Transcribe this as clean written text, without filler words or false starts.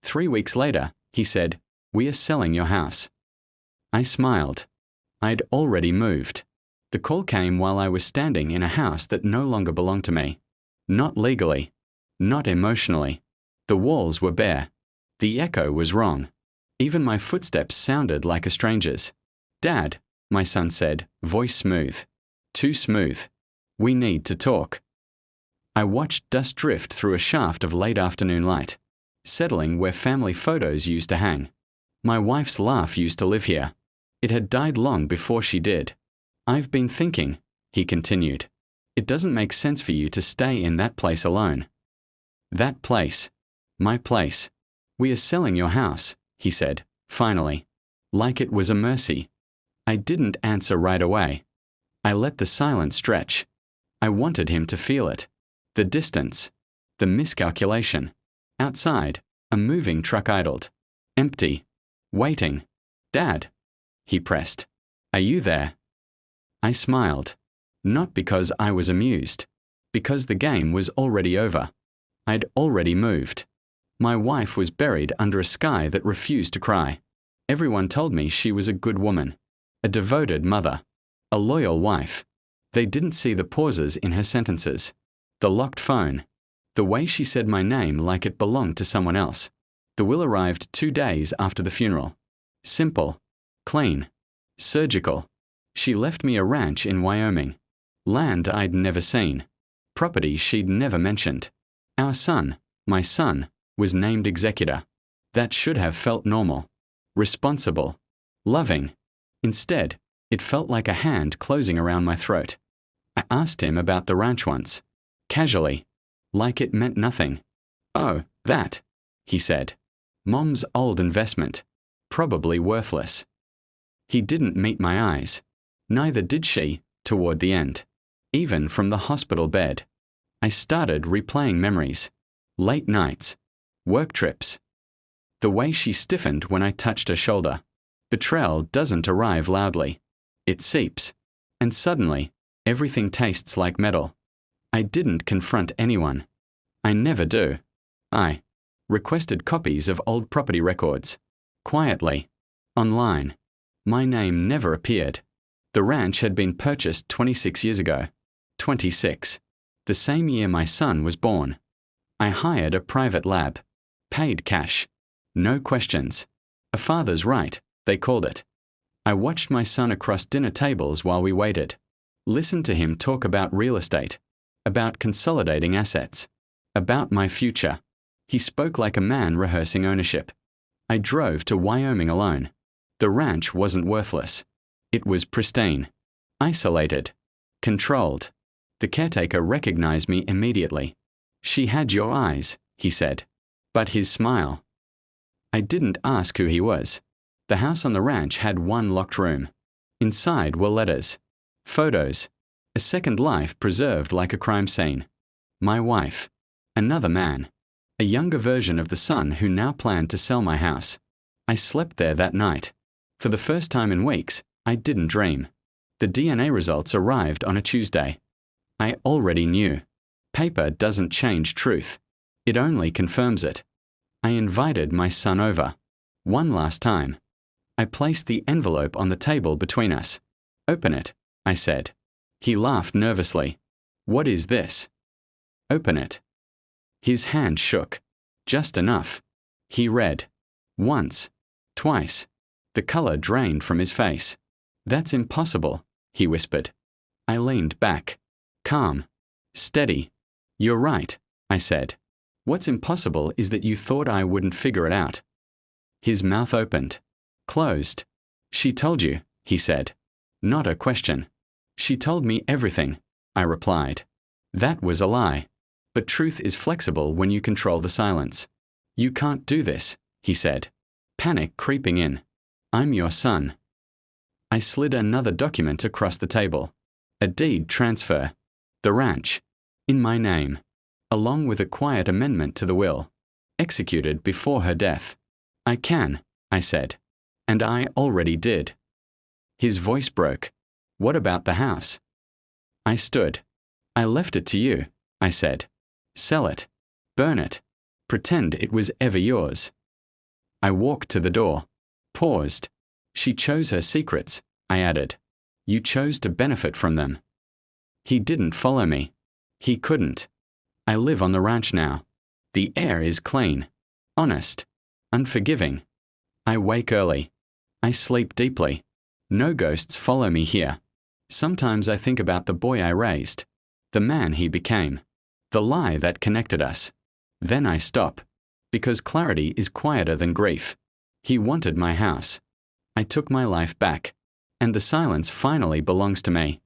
3 weeks later, he said, "We are selling your house." I smiled. I'd already moved. The call came while I was standing in a house that no longer belonged to me. Not legally. Not emotionally. The walls were bare. The echo was wrong. Even my footsteps sounded like a stranger's. "Dad," my son said, voice smooth. Too smooth. "We need to talk." I watched dust drift through a shaft of late afternoon light, settling where family photos used to hang. My wife's laugh used to live here. It had died long before she did. "I've been thinking," he continued. "It doesn't make sense for you to stay in that place alone." That place. My place. "We are selling your house," he said, finally, like it was a mercy. I didn't answer right away. I let the silence stretch. I wanted him to feel it. The distance. The miscalculation. Outside, a moving truck idled. Empty. Waiting. "Dad," he pressed. "Are you there?" I smiled. Not because I was amused. Because the game was already over. I'd already moved. My wife was buried under a sky that refused to cry. Everyone told me she was a good woman. A devoted mother. A loyal wife. They didn't see the pauses in her sentences. The locked phone. The way she said my name like it belonged to someone else. The will arrived 2 days after the funeral. Simple. Clean. Surgical. She left me a ranch in Wyoming. Land I'd never seen. Property she'd never mentioned. Our son, my son, was named executor. That should have felt normal. Responsible. Loving. Instead, it felt like a hand closing around my throat. I asked him about the ranch once. Casually. Like it meant nothing. "Oh, that," he said. "Mom's old investment. Probably worthless." He didn't meet my eyes. Neither did she, toward the end. Even from the hospital bed. I started replaying memories. Late nights. Work trips. The way she stiffened when I touched her shoulder. Betrayal doesn't arrive loudly. It seeps. And suddenly, everything tastes like metal. I didn't confront anyone. I never do. I requested copies of old property records. Quietly. Online. My name never appeared. The ranch had been purchased 26 years ago. 26. The same year my son was born. I hired a private lab. Paid cash. No questions. A father's right, they called it. I watched my son across dinner tables while we waited. Listened to him talk about real estate. About consolidating assets. About my future. He spoke like a man rehearsing ownership. I drove to Wyoming alone. The ranch wasn't worthless. It was pristine. Isolated. Controlled. The caretaker recognized me immediately. "She had your eyes," he said. But his smile. I didn't ask who he was. The house on the ranch had one locked room. Inside were letters. Photos. A second life preserved like a crime scene. My wife. Another man. A younger version of the son who now planned to sell my house. I slept there that night. For the first time in weeks, I didn't dream. The DNA results arrived on a Tuesday. I already knew. Paper doesn't change truth. It only confirms it. I invited my son over. One last time. I placed the envelope on the table between us. "Open it," I said. He laughed nervously. "What is this?" "Open it." His hand shook. Just enough. He read. Once. Twice. The color drained from his face. "That's impossible," he whispered. I leaned back. Calm. Steady. "You're right," I said. "What's impossible is that you thought I wouldn't figure it out." His mouth opened. Closed. "She told you," he said. Not a question. "She told me everything," I replied. That was a lie. But truth is flexible when you control the silence. "You can't do this," he said. Panic creeping in. "I'm your son." I slid another document across the table. A deed transfer. The ranch. In my name. Along with a quiet amendment to the will. Executed before her death. "I can," I said. And I already did. His voice broke. "What about the house?" I stood. "I left it to you," I said. "Sell it. Burn it. Pretend it was ever yours." I walked to the door. Paused. She chose her secrets, I added. You chose to benefit from them. He didn't follow me. He couldn't. I live on the ranch now. The air is clean, honest, unforgiving. I wake early. I sleep deeply. No ghosts follow me here. Sometimes I think about the boy I raised, the man he became, the lie that connected us. Then I stop, because clarity is quieter than grief. He wanted my house. I took my life back, and the silence finally belongs to me.